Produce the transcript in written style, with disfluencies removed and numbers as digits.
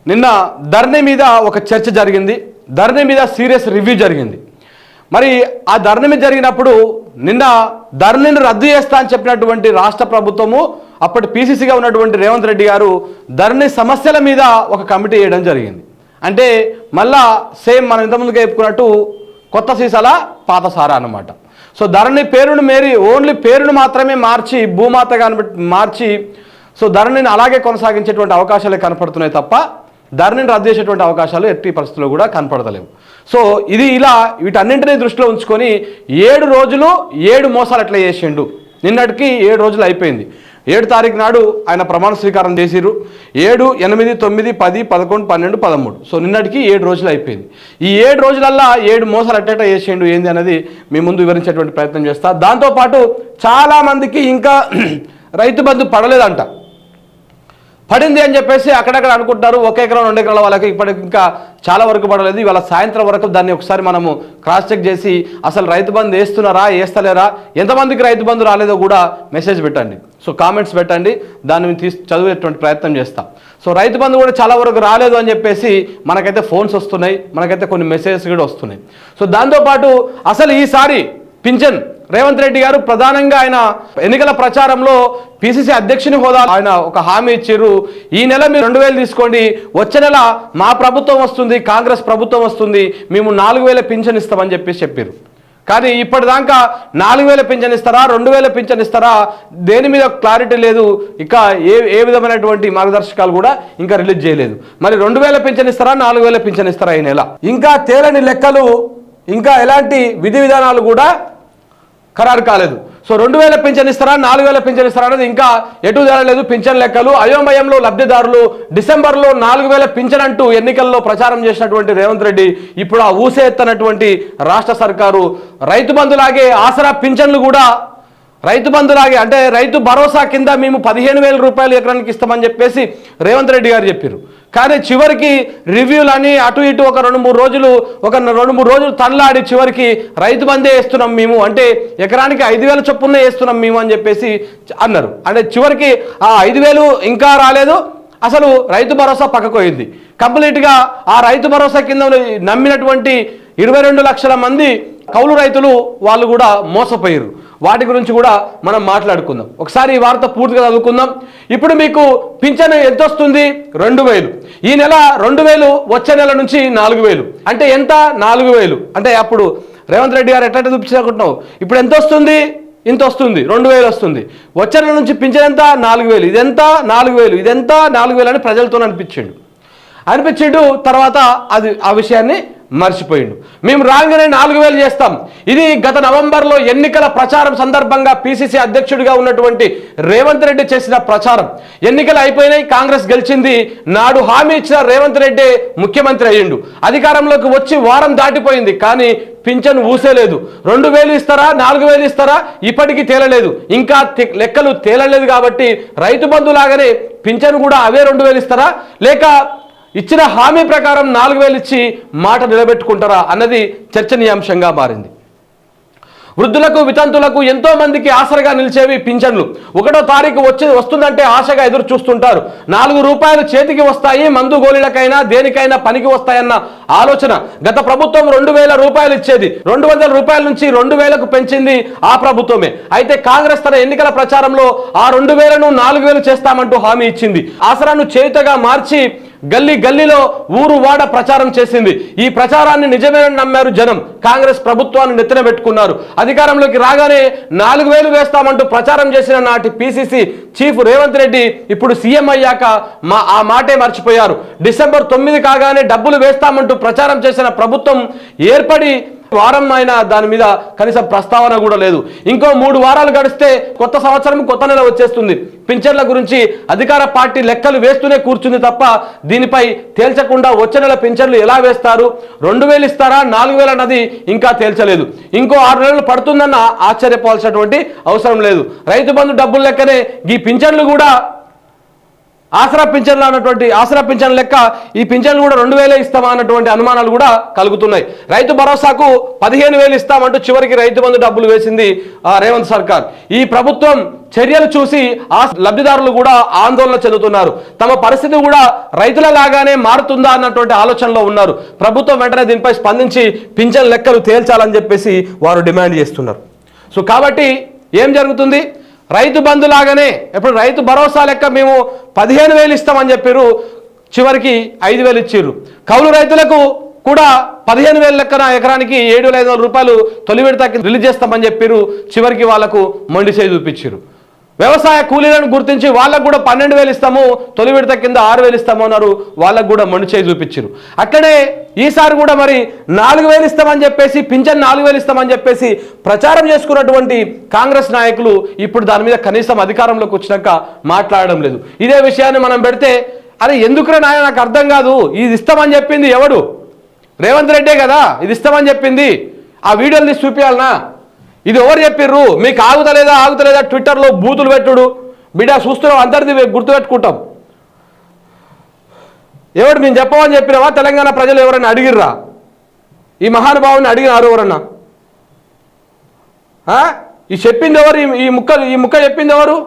నిన్న ధరణి మీద ఒక చర్చ జరిగింది. ధరణి మీద సీరియస్ రివ్యూ జరిగింది. మరి ఆ ధరణి మీద జరిగినప్పుడు నిన్న ధరణిని రద్దు చేస్తా అని చెప్పినటువంటి రాష్ట్ర ప్రభుత్వము అప్పటి పీసీసీగా ఉన్నటువంటి రేవంత్ రెడ్డి గారు ధరణి సమస్యల మీద ఒక కమిటీ వేయడం జరిగింది. అంటే మళ్ళా సేమ్ మనం ఇంతకుముందుగా చెప్పుకున్నట్టు కొత్త సీసాల పాత సారా అన్నమాట. సో ధరణి పేరును ఓన్లీ పేరును మాత్రమే మార్చి భూమాతగా మార్చి సో ధరణిని అలాగే కొనసాగించేటువంటి అవకాశాలే కనపడుతున్నాయి తప్ప ధరణిని రద్దు చేసేటువంటి అవకాశాలు ఎట్టి పరిస్థితుల్లో కూడా కనపడతలేవు. సో ఇది ఇలా వీటన్నింటినీ దృష్టిలో ఉంచుకొని 7 రోజులు 7 మోసాలు ఎట్లా చేసిండు. నిన్నటికి 7 రోజులు అయిపోయింది. 7 తారీఖు నాడు ఆయన ప్రమాణ స్వీకారం చేసిరు. 7, 8, 9, 10, 11, 12, 13. సో నిన్నటికి 7 రోజులు అయిపోయింది. ఈ 7 రోజులల్లా 7 మోసాలు ఎట్ట చేసిండు ఏంది అనేది మీ ముందు వివరించేటువంటి ప్రయత్నం చేస్తా. దాంతోపాటు చాలామందికి ఇంకా రైతు బంధు పడలేదంట. పడింది అని చెప్పేసి అక్కడక్కడ అనుకుంటారు. 1 ఎకరం 2 ఎకరాల వాళ్ళకి ఇప్పటికి ఇంకా చాలా వరకు పడలేదు. ఇవాళ సాయంత్రం వరకు దాన్ని ఒకసారి మనము క్రాస్ చెక్ చేసి అసలు రైతు బంధు వేస్తున్నారా వేస్తలేరా, ఎంతమందికి రైతు బంధు రాలేదో కూడా మెసేజ్ పెట్టండి. సో కామెంట్స్ పెట్టండి, దాన్ని చదివేటువంటి ప్రయత్నం చేస్తాం. సో రైతు బంధు కూడా చాలా వరకు రాలేదు అని చెప్పేసి మనకైతే ఫోన్స్ వస్తున్నాయి, మనకైతే కొన్ని మెసేజెస్ కూడా వస్తున్నాయి. సో దాంతోపాటు అసలు ఈసారి పింఛన్ రేవంత్ రెడ్డి గారు ప్రధానంగా ఆయన ఎన్నికల ప్రచారంలో పీసీసీ అధ్యక్షుని హోదా ఆయన ఒక హామీ ఇచ్చారు. ఈ నెల మీరు 2000 తీసుకోండి, వచ్చే నెల మా ప్రభుత్వం వస్తుంది, కాంగ్రెస్ ప్రభుత్వం వస్తుంది, మేము 4000 పింఛన్ ఇస్తామని చెప్పారు. కానీ ఇప్పటిదాకా 4000 పింఛన్ ఇస్తారా 2000 పింఛన్ ఇస్తారా దేని మీద క్లారిటీ లేదు. ఇక ఏ విధమైనటువంటి మార్గదర్శకాలు కూడా ఇంకా రిలీజ్ చేయలేదు. మరి 2000 పింఛన్ ఇస్తారా 4000 పింఛన్ ఇస్తారా ఈ నెల, ఇంకా తేలని లెక్కలు, ఇంకా ఎలాంటి విధి విధానాలు కూడా ఖరారు కాలేదు. సో 2000 పింఛన్ ఇస్తారా 4000 పింఛన్ ఇస్తారా అనేది ఇంకా ఎటు తేలలేదు. పింఛన్ లెక్కలు అయోమయంలో లబ్ధిదారులు. డిసెంబర్లో 4000 పింఛన్ అంటూ ఎన్నికల్లో ప్రచారం చేసినటువంటి రేవంత్ రెడ్డి ఇప్పుడు ఆ ఊసే ఎత్తనటువంటి రాష్ట్ర సర్కారు రైతు బంధులాగే ఆసరా పింఛన్లు కూడా రైతు బంధులాగే అంటే రైతు భరోసా కింద మేము 15,000 రూపాయలు ఎకరానికి ఇస్తామని చెప్పేసి రేవంత్ రెడ్డి గారు చెప్పారు. కానీ చివరికి రివ్యూలని అటు ఇటు ఒక 2-3 రోజులు తనలాడి చివరికి రైతు బందే వేస్తున్నాం మేము, అంటే ఎకరానికి 5,000 చొప్పున వేస్తున్నాం మేము అని చెప్పేసి అన్నారు. అంటే చివరికి ఆ 5,000 ఇంకా రాలేదు. అసలు రైతు భరోసా పక్కకోయింది కంప్లీట్గా. ఆ రైతు భరోసా కింద నమ్మినటువంటి 22 లక్షల మంది కౌలు రైతులు వాళ్ళు కూడా మోసపోయారు. వాటి గురించి కూడా మనం మాట్లాడుకుందాం. ఒకసారి ఈ వార్త పూర్తిగా చదువుకుందాం. ఇప్పుడు మీకు పింఛన్ ఎంత వస్తుంది? 2000. ఈ నెల 2000, వచ్చే నెల నుంచి 4000. అంటే ఎంత? 4000. అంటే అప్పుడు రేవంత్ రెడ్డి గారు ఎట్లా చూపించాలనుకుంటున్నావు, ఇప్పుడు ఎంత వస్తుంది? ఇంత వస్తుంది, 2000 వస్తుంది. వచ్చే నెల నుంచి పింఛన్ ఎంత? 4000. ఇదెంత? 4000. ఇదెంత? 4000 అని ప్రజలతో అనిపించిండు. తర్వాత ఆ విషయాన్ని మర్చిపోయిండు. మేము రాగానే 4000 చేస్తాం. ఇది గత నవంబర్లో ఎన్నికల ప్రచారం సందర్భంగా పీసీసీ అధ్యక్షుడిగా ఉన్నటువంటి రేవంత్ రెడ్డి చేసిన ప్రచారం. ఎన్నికలు అయిపోయినాయి, కాంగ్రెస్ గెలిచింది. నాడు హామీ ఇచ్చిన రేవంత్ రెడ్డి ముఖ్యమంత్రి అయ్యిండు. అధికారంలోకి వచ్చి వారం దాటిపోయింది, కానీ పింఛన్ ఊసేలేదు. 2000 ఇస్తారా 4000 ఇస్తారా ఇప్పటికీ తేలలేదు. ఇంకా లెక్కలు తేలలేదు. కాబట్టి రైతు బంధు లాగానే పింఛన్ కూడా అవే 2000 ఇస్తారా, లేక ఇచ్చిన హామీ ప్రకారం 4000 ఇచ్చి మాట నిలబెట్టుకుంటారా అన్నది చర్చనీయాంశంగా మారింది. వృద్ధులకు, వితంతులకు ఎంతో మందికి ఆసరగా నిలిచేవి పింఛన్లు. 1వ తారీఖు వస్తుందంటే ఆశగా ఎదురు చూస్తుంటారు. 4 రూపాయలు చేతికి వస్తాయి, మందు గోళీలకైనా దేనికైనా పనికి వస్తాయన్న ఆలోచన. గత ప్రభుత్వం 2000 రూపాయలు ఇచ్చేది, 200 రూపాయల నుంచి 2000కు పెంచింది ఆ ప్రభుత్వమే. అయితే కాంగ్రెస్ తన ఎన్నికల ప్రచారంలో ఆ 2000ను 4000 చేస్తామంటూ హామీ ఇచ్చింది. ఆసరాను చేయుతగా మార్చి గల్లీ గల్లీలో ఊరు వాడ ప్రచారం చేసింది. ఈ ప్రచారాన్ని నిజమేనని నమ్మారు జనం. కాంగ్రెస్ ప్రభుత్వాన్ని నెత్తిన పెట్టుకున్నారు. అధికారంలోకి రాగానే 4000 వేస్తామంటూ ప్రచారం చేసిన నాటి పీసీసీ చీఫ్ రేవంత్ రెడ్డి ఇప్పుడు సీఎం అయ్యాక ఆ మాటే మర్చిపోయారు. డిసెంబర్ 9 కాగానే డబ్బులు వేస్తామంటూ ప్రచారం చేసిన ప్రభుత్వం ఏర్పడి వారం అయినా దాని మీద కనీసం ప్రస్తావన కూడా లేదు. ఇంకో 3 వారాలు గడిస్తే కొత్త సంవత్సరం, కొత్త నెల వచ్చేస్తుంది. పింఛన్ల గురించి అధికార పార్టీ లెక్కలు వేస్తూనే కూర్చుంది తప్ప దీనిపై తేల్చకుండా వచ్చే నెల పింఛన్లు ఎలా వేస్తారు, 2000 ఇస్తారా 4000 అన్నది ఇంకా తేల్చలేదు. ఇంకో 6 నెలలు పడుతుందన్న ఆశ్చర్యపోవాల్సినటువంటి అవసరం లేదు. రైతు బంధు డబ్బులు లెక్కనే ఈ పింఛన్లు కూడా ఆసరా పింఛన్లు అన్నటువంటి ఆసరా పింఛన్ లెక్క ఈ పింఛన్లు కూడా 2000 ఇస్తామా అన్నటువంటి అనుమానాలు కూడా కలుగుతున్నాయి. రైతు భరోసాకు 15,000 ఇస్తామంటూ చివరికి రైతు బంధు డబ్బులు వేసింది రేవంత్ సర్కార్. ఈ ప్రభుత్వం చర్యలు చూసి ఆ లబ్ధిదారులు కూడా ఆందోళన చెందుతున్నారు. తమ పరిస్థితి కూడా రైతుల లాగానే మారుతుందా అన్నటువంటి ఆలోచనలో ఉన్నారు. ప్రభుత్వం వెంటనే దీనిపై స్పందించి పింఛన్ లెక్కలు తేల్చాలని చెప్పేసి వారు డిమాండ్ చేస్తున్నారు. సో కాబట్టి ఏం జరుగుతుంది? రైతు బంధు లాగానే ఇప్పుడు రైతు భరోసా లెక్క మేము 15,000 ఇస్తామని చెప్పారు, చివరికి 5,000 ఇచ్చిర్రు. కౌలు రైతులకు కూడా 15,000 లెక్కన ఎకరానికి 7,500 రూపాయలు తొలి విడతకి రిలీజ్ చేస్తామని చెప్పారు, చివరికి వాళ్లకు మొండి చేయి చూపించారు. వ్యవసాయ కూలీలను గుర్తించి వాళ్ళకు కూడా 12,000 ఇస్తాము, తొలి విడత కింద 6,000 ఇస్తాము అన్నారు, వాళ్ళకు కూడా మొండి చేయి చూపించారు. అక్కడే ఈసారి కూడా మరి 4,000 ఇస్తామని చెప్పేసి పింఛన్ 4,000 ఇస్తామని చెప్పేసి ప్రచారం చేసుకున్నటువంటి కాంగ్రెస్ నాయకులు ఇప్పుడు దాని మీద కనీసం అధికారంలోకి వచ్చినాక మాట్లాడడం లేదు. ఇదే విషయాన్ని మనం పెడితే అరే ఎందుకురా నాయన నాకు అర్థం కాదు, ఇది ఇస్తామని చెప్పింది ఎవడు? రేవంత్ రెడ్డే కదా ఇది ఇస్తామని చెప్పింది. ఆ వీడియోలు తీసి చూపించాలనా? ఇది ఎవరు చెప్పిర్రు? మీకు ఆగుతలేదా ట్విట్టర్లో బూతులు పెట్టుడు బిడ్డ చూస్తున్నాం, అందరిది గుర్తుపెట్టుకుంటాం. ఎవడు మేము చెప్పమని చెప్పినావా? తెలంగాణ ప్రజలు ఎవరైనా అడిగిర్రా? ఈ మహానుభావుని అడిగినారు ఎవరన్నా? ఈ చెప్పింది ఎవరు? ఈ ముక్క చెప్పింది ఎవరు?